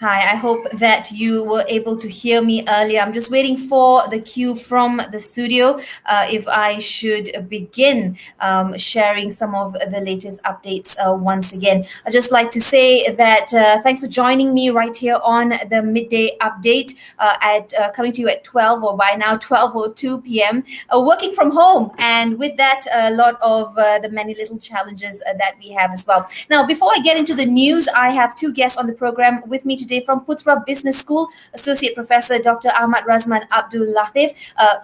Hi, I hope that you were able to hear me earlier. I'm just waiting for the cue from the studio if I should begin sharing some of the latest updates once again. I'd just like to say that thanks for joining me right here on the midday update at coming to you at 12 or by now 12:02 p.m. Working from home, and with that, a lot of the many little challenges that we have as well. Now, before I get into the news, I have two guests on the program with me today from Putra Business School, Associate Professor Dr. Ahmad RAZMAN Abdul Latif.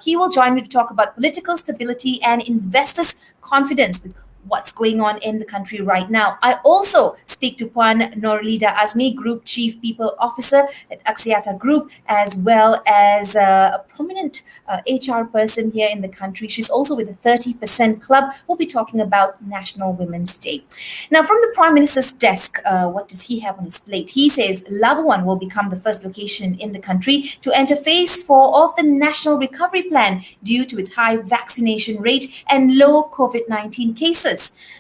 He will join me to talk about political stability and investors' confidence with what's going on in the country right now. I also speak to Puan NORLIDA Azmi, Group Chief People Officer at Axiata Group, as well as a prominent HR person here in the country. She's also with the 30% Club. We'll be talking about National Women's Day. Now, from the Prime Minister's desk, what does he have on his plate? He says Labuan will become the first location in the country to enter Phase 4 of the National Recovery Plan due to its high vaccination rate and low COVID-19 cases.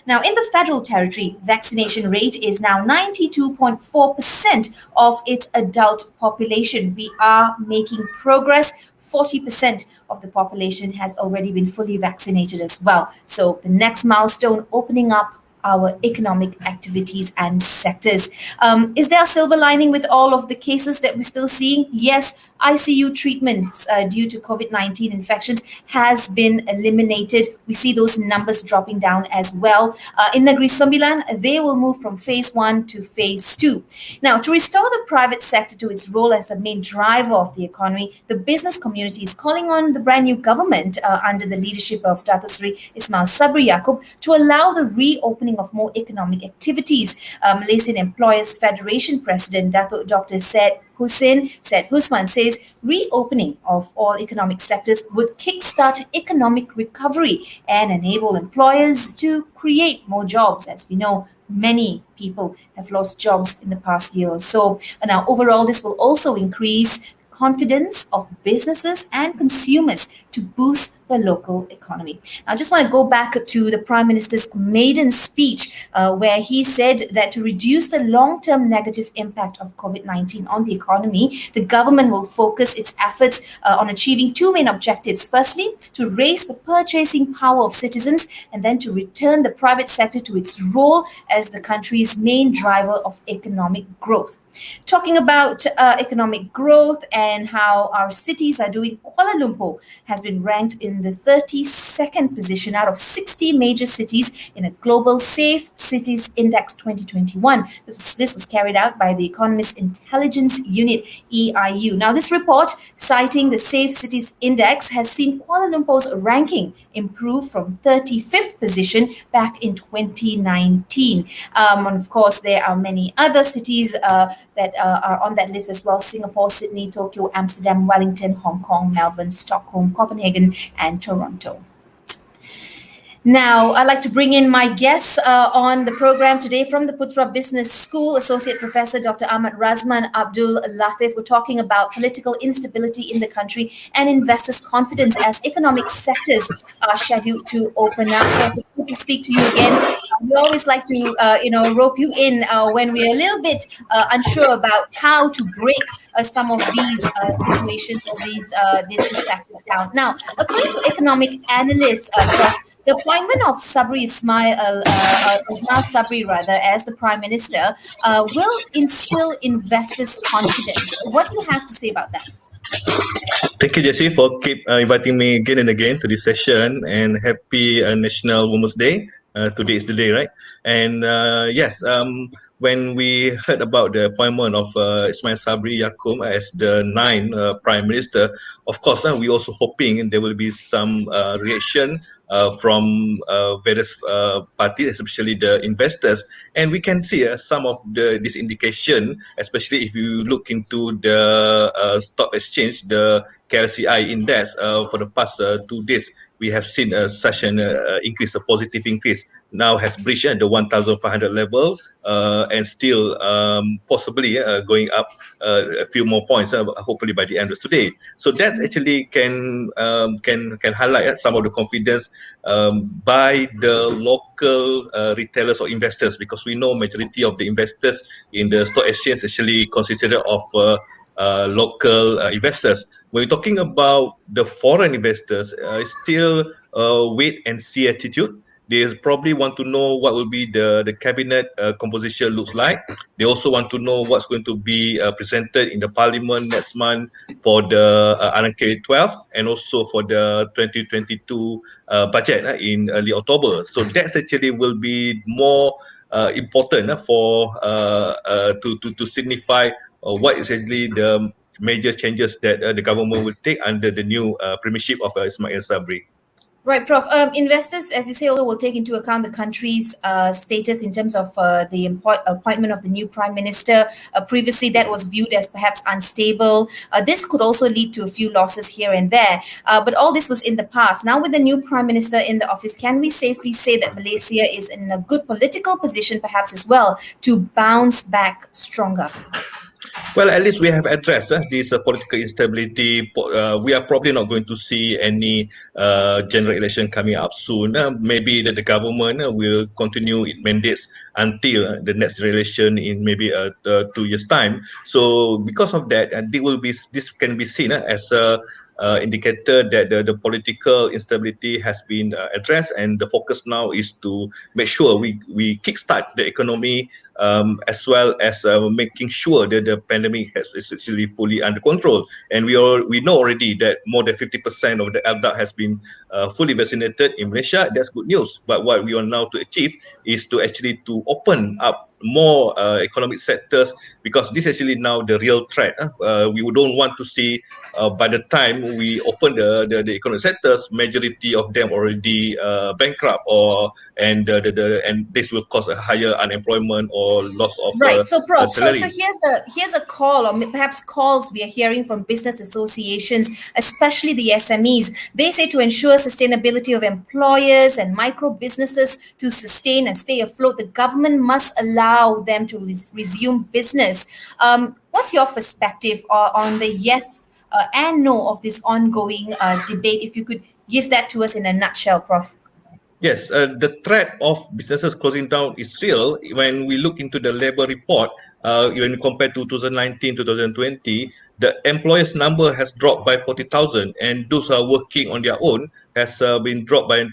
Now, in the Federal Territory, vaccination rate is now 92.4% of its adult population. We are making progress. 40% of the population has already been fully vaccinated as well. So the next milestone, opening up our economic activities and sectors. Is there a silver lining with all of the cases that we're still seeing? Yes, ICU treatments due to COVID-19 infections has been eliminated. We see those numbers dropping down as well. In Negeri Sembilan, they will move from Phase 1 to Phase 2. Now, to restore the private sector to its role as the main driver of the economy, the business community is calling on the brand new government under the leadership of Datuk Seri Ismail Sabri to allow the reopening of more economic activities. Malaysian Employers Federation President Datuk Dr. Said Husman says reopening of all economic sectors would kickstart economic recovery and enable employers to create more jobs. As we know, many people have lost jobs in the past year or so. And now, overall, this will also increase confidence of businesses and consumers to boost the local economy. I just want to go back to the Prime Minister's maiden speech where he said that to reduce the long-term negative impact of COVID-19 on the economy, the government will focus its efforts on achieving two main objectives. Firstly, to raise the purchasing power of citizens, and then to return the private sector to its role as the country's main driver of economic growth. Talking about economic growth and how our cities are doing, Kuala Lumpur has been ranked in the 32nd position out of 60 major cities in a global Safe Cities Index 2021. This was carried out by the Economist Intelligence Unit, EIU. Now, this report, citing the Safe Cities Index, has seen Kuala Lumpur's ranking improve from 35th position back in 2019. And of course, there are many other cities that are on that list as well: Singapore, Sydney, Tokyo, Amsterdam, Wellington, Hong Kong, Melbourne, Stockholm, Copenhagen, and Toronto. Now, I'd like to bring in my guests on the program today from the Putra Business School, Associate Professor Dr. Ahmad RAZMAN Abdul Latif. We're talking about political instability in the country and investors' confidence as economic sectors are scheduled to open up. Good to speak to you again. We always like to, rope you in when we're a little bit unsure about how to break some of these situations or these factors down. Now, according to economic analysts, Prof, the appointment of Ismail Sabri as the Prime Minister will instill investors' confidence. What do you have to say about that? Thank you, Jessy, for keep inviting me again and again to this session, and happy National Women's Day. Today is the day, right? And yes, when we heard about the appointment of Ismail Sabri as the 9th Prime Minister, of course, we also hoping there will be some reaction from various parties, especially the investors. And we can see some of this indication, especially if you look into the stock exchange, the KLCI index for the past 2 days. We have seen such an increase, a positive increase, now has breached the 1,500 level and still possibly going up a few more points, hopefully by the end of today. So that's actually can highlight some of the confidence by the local retailers or investors, because we know majority of the investors in the stock exchange actually considered of local investors. When we're talking about the foreign investors, still wait and see attitude. They probably want to know what will be the cabinet composition looks like. They also want to know what's going to be presented in the parliament next month for the RNK 12 and also for the 2022 budget in early October. So that's actually will be more important for to signify what is actually the major changes that the government will take under the new premiership of Ismail Sabri. Right, Prof. Investors, as you say, also will take into account the country's status in terms of the appointment of the new prime minister. Previously, that was viewed as perhaps unstable. This could also lead to a few losses here and there. But all this was in the past. Now, with the new prime minister in the office, can we safely say that Malaysia is in a good political position, perhaps as well, to bounce back stronger? Well, at least we have addressed this political instability. We are probably not going to see any general election coming up soon. Maybe that the government will continue its mandates until the next election in maybe 2 years' time. So because of that, this can be seen as a indicator that the political instability has been addressed, and the focus now is to make sure we kickstart the economy, as well as making sure that the pandemic is actually fully under control. And we know already that more than 50% of the ABDUL has been fully vaccinated in Malaysia. That's good news. But what we want now to achieve is to actually to open up more economic sectors, because this is actually now the real threat. We don't want to see by the time we open the economic sectors, majority of them already bankrupt, and this will cause a higher unemployment or loss of right. So, Prof. So salary. here's a call, or perhaps calls we are hearing from business associations, especially the SMEs. They say to ensure sustainability of employers and micro businesses to sustain and stay afloat, the government must allow them to resume business. What's your perspective on the yes and no of this ongoing debate? If you could give that to us in a nutshell, Prof. Yes, the threat of businesses closing down is real. When we look into the labor report, when compared to 2019, 2020, the employers' number has dropped by 40,000, and those who are working on their own has been dropped by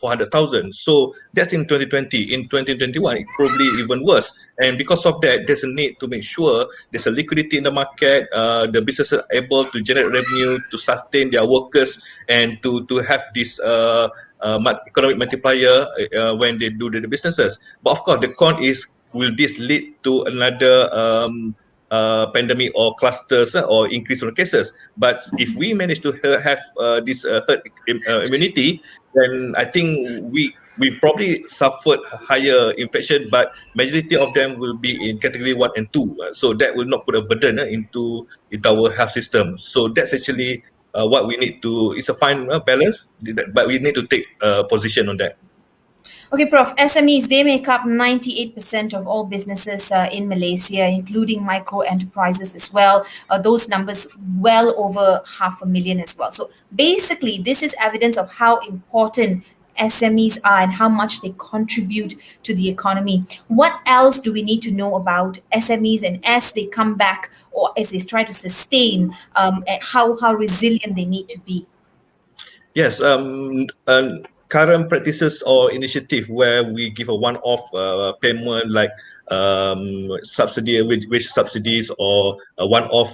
400,000. So that's in 2020. In 2021, it's probably even worse. And because of that, there's a need to make sure there's a liquidity in the market, the businesses are able to generate revenue, to sustain their workers, and to have this economic multiplier when they do the businesses. But of course, the con is, will this lead to another pandemic or clusters or increase of cases? But if we manage to have this herd immunity, then I think we probably suffered higher infection, but majority of them will be in category 1 and 2. So that will not put a burden into our health system. So that's actually what we need to, it's a fine balance, but we need to take a position on that. Okay, Prof. SMEs, they make up 98% of all businesses in Malaysia, including micro enterprises as well. Those numbers well over 500,000 as well. So basically, this is evidence of how important SMEs are and how much they contribute to the economy. What else do we need to know about SMEs, and as they come back or as they try to sustain, how resilient they need to be? Yes, current practices or initiative where we give a one-off payment, like subsidy, wage subsidies, or a one-off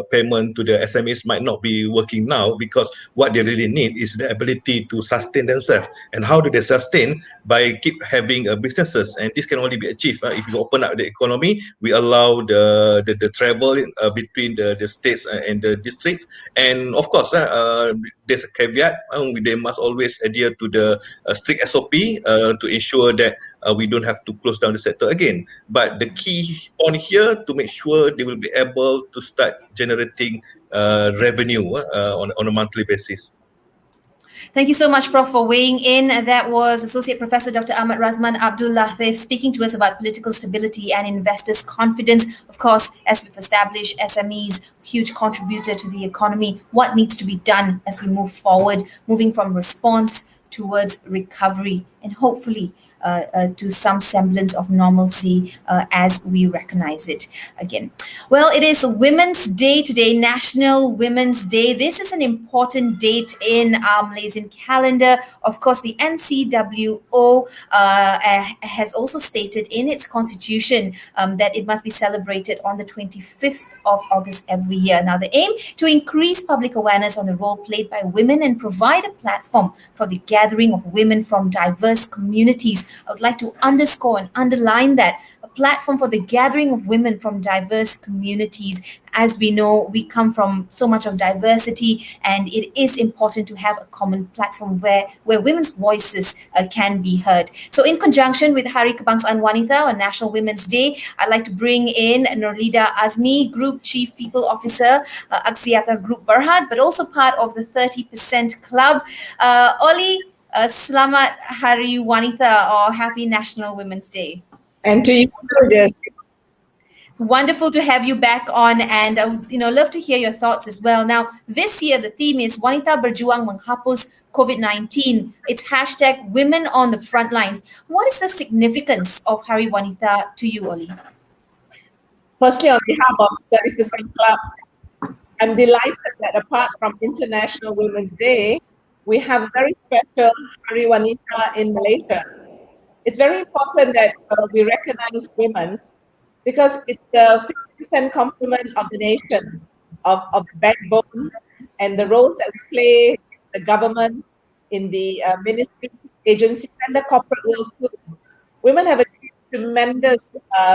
payment to the SMEs might not be working now, because what they really need is the ability to sustain themselves. And how do they sustain? By keep having businesses, and this can only be achieved if you open up the economy. We allow the travel between the states and the districts, and of course there's a caveat. They must always adhere to the strict SOP to ensure that we don't have to close down the sector again. But the key point here, to make sure they will be able to start generating revenue on a monthly basis. Thank you so much, Prof, for weighing in. That was Associate Professor Dr. Ahmad Razman Abdul Latif speaking to us about political stability and investors' confidence. Of course, as we've established, SMEs, huge contributor to the economy. What needs to be done as we move forward, moving from response towards recovery and hopefully to some semblance of normalcy as we recognize it again. Well, it is Women's Day today, National Women's Day. This is an important date in our Malaysian calendar. Of course, the NCWO has also stated in its constitution that it must be celebrated on the 25th of August every year. Now, the aim to increase public awareness on the role played by women and provide a platform for the gathering of women from diverse communities. I would like to underscore and underline that a platform for the gathering of women from diverse communities. As we know, we come from so much of diversity, and it is important to have a common platform where women's voices can be heard. So in conjunction with Hari Kebangsaan Wanita on National Women's Day, I'd like to bring in NORLIDA AZMI, Group Chief People Officer, Axiata Group Berhad, but also part of the 30% Club. Oli, Selamat Hari Wanita or Happy National Women's Day. And to you, Jessy. It's wonderful to have you back on, and I would love to hear your thoughts as well. Now, this year the theme is Wanita Berjuang Menghapus COVID-19. It's hashtag Women on the Front Lines. What is the significance of Hari Wanita to you, Oli? Firstly, on behalf of 30% Club, I'm delighted that apart from International Women's Day, we have a very special Hari Wanita in Malaysia. It's very important that we recognize women because it's the 50% complement of the nation, of the backbone, and the roles that we play in the government, in the ministry, agencies, and the corporate world too. Women have a tremendous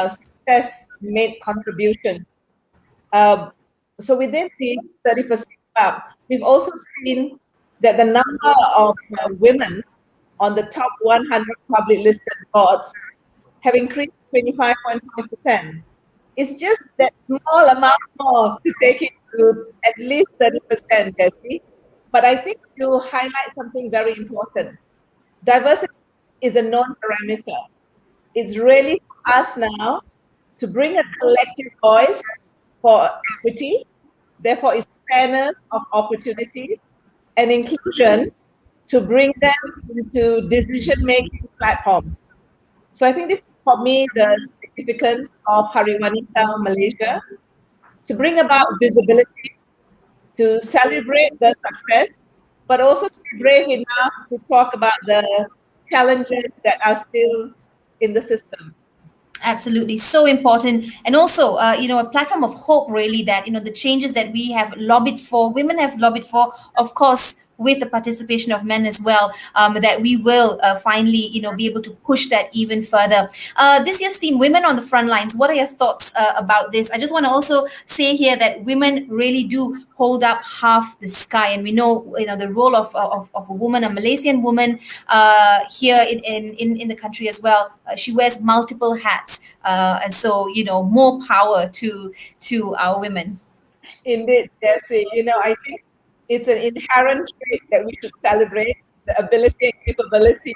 success-made contribution. So within the 30% Club, we've also seen that the number of women on the top 100 public listed boards have increased 25.5%. It's just that small amount more to take it to at least 30%, Jessy. But I think you highlight something very important. Diversity is a known parameter. It's really for us now to bring a collective voice for equity, therefore it's fairness of opportunities, and inclusion to bring them into decision-making platform. So I think this is for me the significance of Hari Wanita Malaysia, to bring about visibility, to celebrate the success, but also to be brave enough to talk about the challenges that are still in the system. Absolutely, so important. And also, a platform of hope, really, that, the changes that we have lobbied for, women have lobbied for, of course, with the participation of men as well, that we will finally, be able to push that even further. This year's theme, Women on the Front Lines. What are your thoughts about this? I just want to also say here that women really do hold up half the sky, and we know, the role of a woman, a Malaysian woman here in the country as well. She wears multiple hats, and so more power to our women. Indeed, Jessy. I think it's an inherent trait that we should celebrate, the ability and capability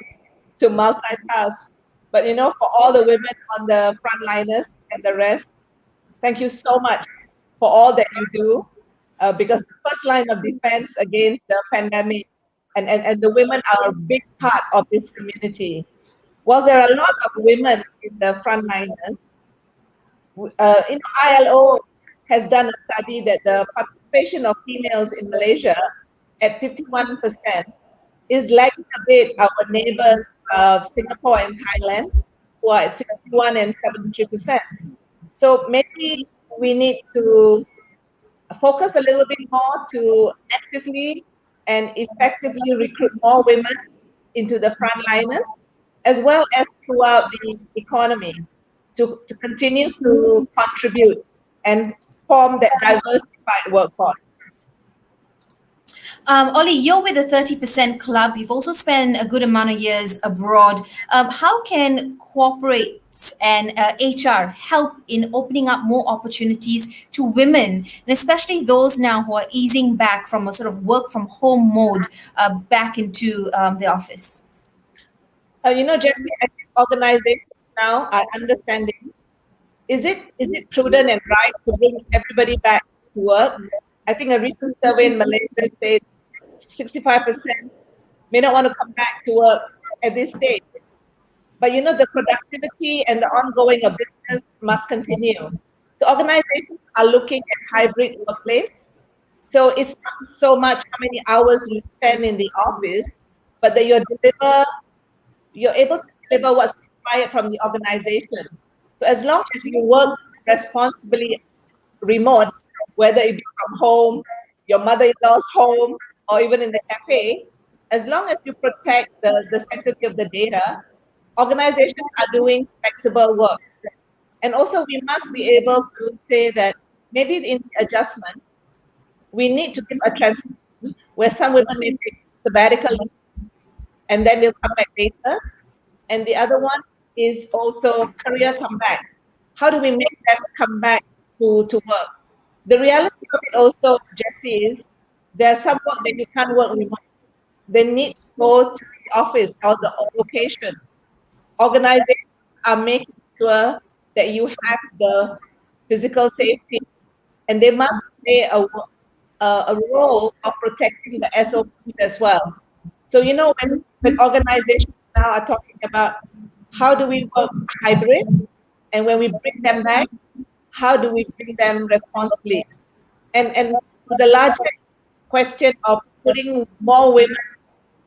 to multitask. But for all the women on the frontliners and the rest, thank you so much for all that you do, because the first line of defense against the pandemic, and the women are a big part of this community. While there are a lot of women in the frontliners, ILO has done a study that the participation of females in Malaysia at 51% is lagging a bit our neighbors of Singapore and Thailand, who are at 61 and 73%. So maybe we need to focus a little bit more to actively and effectively recruit more women into the frontliners, as well as throughout the economy, to continue to contribute and form that diversified workforce. Oli, you're with the 30% Club. You've also spent a good amount of years abroad. How can corporates finance and HR help in opening up more opportunities to women, and especially those now who are easing back from a sort of work from home mode back into the office? Jessy, I think organizations now are understanding, is it prudent and right to bring everybody back to work? I think a recent survey in Malaysia said 65% may not want to come back to work at this stage. But the productivity and the ongoing of business must continue. So organizations are looking at hybrid workplace. So it's not so much how many hours you spend in the office, but that you're able to deliver what's required from the organization. So as long as you work responsibly remote, whether it be from home, your mother-in-law's home, or even in the cafe, as long as you protect the sanctity of the data, organizations are doing flexible work. And also we must be able to say that maybe in the adjustment, we need to give a transition where some women may take sabbatical leave and then they'll come back later. And the other one is also career comeback. How do we make them come back to work? The reality of it also, Jessy, is there's some work that you can't work remote. They need to go to the office or the location. Organizations are making sure that you have the physical safety, and they must play a role of protecting the SOP as well. So, when organizations now are talking about how do we work hybrid, and when we bring them back, how do we bring them responsibly? And the larger question of putting more women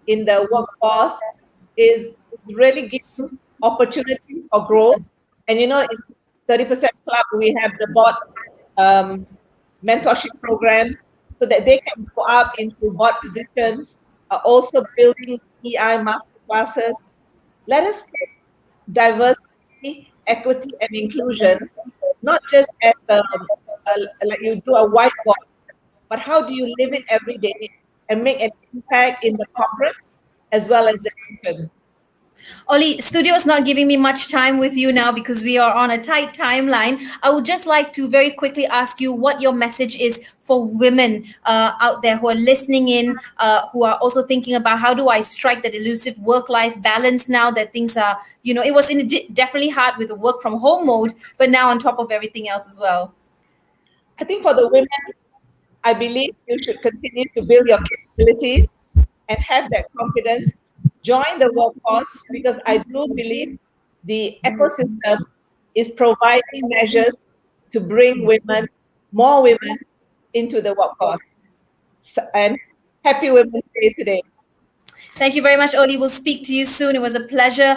in the workforce is really giving opportunity for growth. And in 30% Club, we have the board mentorship program so that they can go up into board positions, also building EI master classes. Let us take diversity, equity, and inclusion, not just as like you do a whiteboard, but how do you live it every day and make an impact in the corporate as well as the nation. Oli, studio is not giving me much time with you now because we are on a tight timeline. I would just like to very quickly ask you what your message is for women out there who are listening in, who are also thinking about how do I strike that elusive work-life balance now that things are, it was definitely hard with the work from home mode, but now on top of everything else as well. I think for the women, I believe you should continue to build your capabilities and have that confidence. Join the workforce because I do believe the ecosystem is providing measures to bring more women into the workforce. And happy Women's Day today. Thank you very much, Oli. We'll speak to you soon. It was a pleasure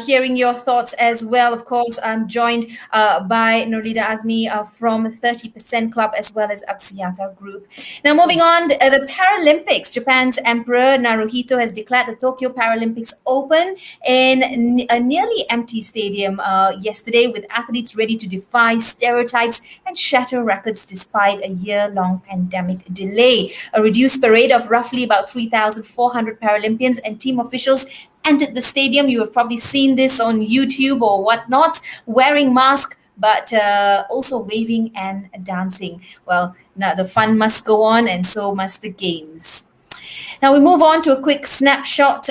hearing your thoughts as well. Of course, I'm joined by NORLIDA AZMI from 30% Club as well as Axiata Group. Now, moving on, the Paralympics. Japan's Emperor Naruhito has declared the Tokyo Paralympics open in a nearly empty stadium yesterday, with athletes ready to defy stereotypes and shatter records despite a year-long pandemic delay. A reduced parade of roughly about 3,400 Paralympians and team officials entered the stadium. You have probably seen this on YouTube or whatnot, wearing masks, but also waving and dancing. Well, now the fun must go on, and so must the games. Now we move on to a quick snapshot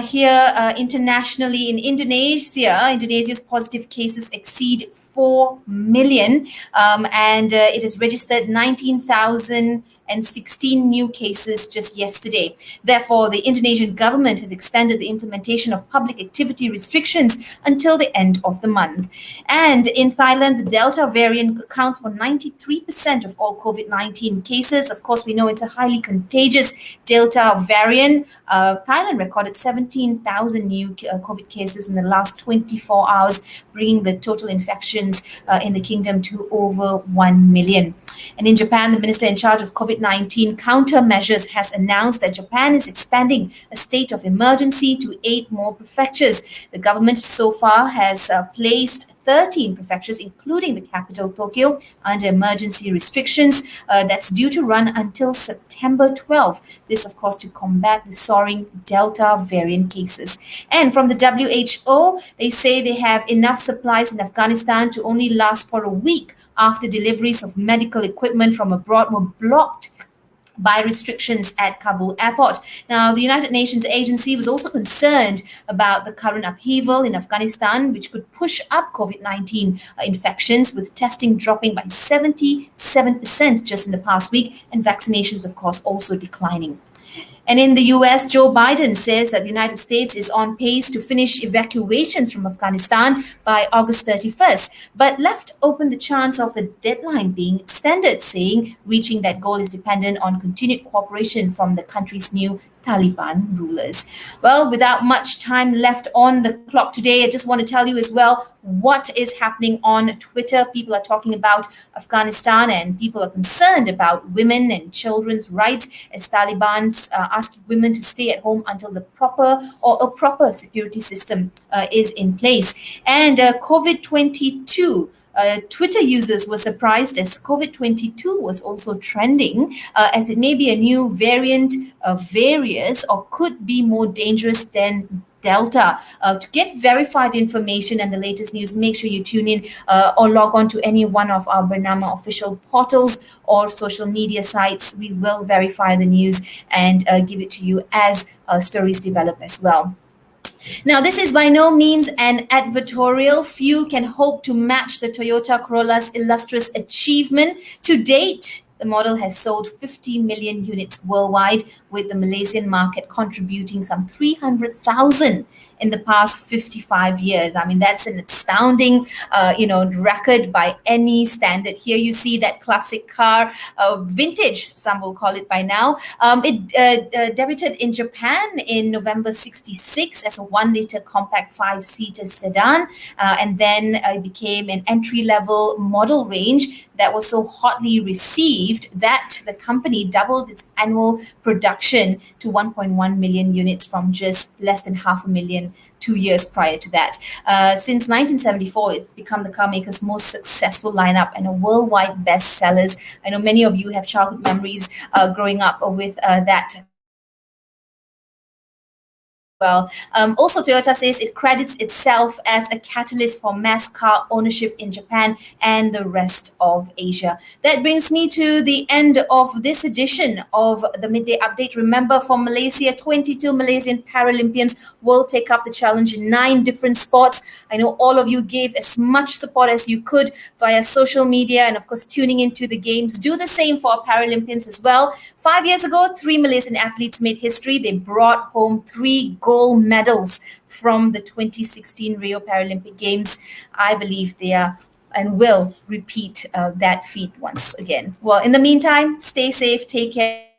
here internationally. In Indonesia, Indonesia's positive cases exceed 4 million, and it has registered 19,016 new cases just yesterday. Therefore, the Indonesian government has extended the implementation of public activity restrictions until the end of the month. And in Thailand, the Delta variant accounts for 93% of all COVID-19 cases. Of course, we know it's a highly contagious Delta variant. Thailand recorded 17,000 new COVID cases in the last 24 hours, bringing the total infections in the kingdom to over 1 million. And in Japan, the minister in charge of COVID-19 countermeasures has announced that Japan is expanding a state of emergency to 8 more prefectures. The government so far has placed 13 prefectures, including the capital, Tokyo, under emergency restrictions that's due to run until September 12th. This, of course, to combat the soaring Delta variant cases. And from the WHO, they say they have enough supplies in Afghanistan to only last for a week after deliveries of medical equipment from abroad were blocked by restrictions at Kabul airport. Now, the United Nations agency was also concerned about the current upheaval in Afghanistan, which could push up COVID-19 infections, with testing dropping by 77% just in the past week, and vaccinations, of course, also declining. And in the US, Joe Biden says that the United States is on pace to finish evacuations from Afghanistan by August 31st, but left open the chance of the deadline being extended, saying reaching that goal is dependent on continued cooperation from the country's new Taliban rulers. Well, without much time left on the clock today, I just want to tell you as well what is happening on Twitter. People are talking about Afghanistan, and people are concerned about women and children's rights as Taliban's asking women to stay at home until the a proper security system is in place. And COVID-22. Twitter users were surprised as COVID-22 was also trending, as it may be a new variant of various or could be more dangerous than Delta. To get verified information and the latest news, make sure you tune in or log on to any one of our Bernama official portals or social media sites. We will verify the news and give it to you as stories develop as well. Now, this is by no means an advertorial. Few can hope to match the Toyota Corolla's illustrious achievement. To date, the model has sold 50 million units worldwide, with the Malaysian market contributing some 300,000 in the past 55 years. I mean, that's an astounding, record by any standard. Here you see that classic car, vintage, some will call it by now. It debuted in Japan in November 66 as a 1-liter compact 5-seater sedan, and then it became an entry-level model range that was so hotly received that the company doubled its annual production to 1.1 million units from just less than 500,000 2 years prior to that. Since 1974, it's become the car maker's most successful lineup and a worldwide bestsellers. I know many of you have childhood memories growing up with that. Well, also, Toyota says it credits itself as a catalyst for mass car ownership in Japan and the rest of Asia. That brings me to the end of this edition of the Midday Update. Remember, for Malaysia, 22 Malaysian Paralympians will take up the challenge in 9 different sports. I know all of you gave as much support as you could via social media and, of course, tuning into the games. Do the same for our Paralympians as well. 5 years ago, 3 Malaysian athletes made history. They brought home 3 gold medals from the 2016 Rio Paralympic Games. I believe they are and will repeat that feat once again. Well, in the meantime, stay safe, take care.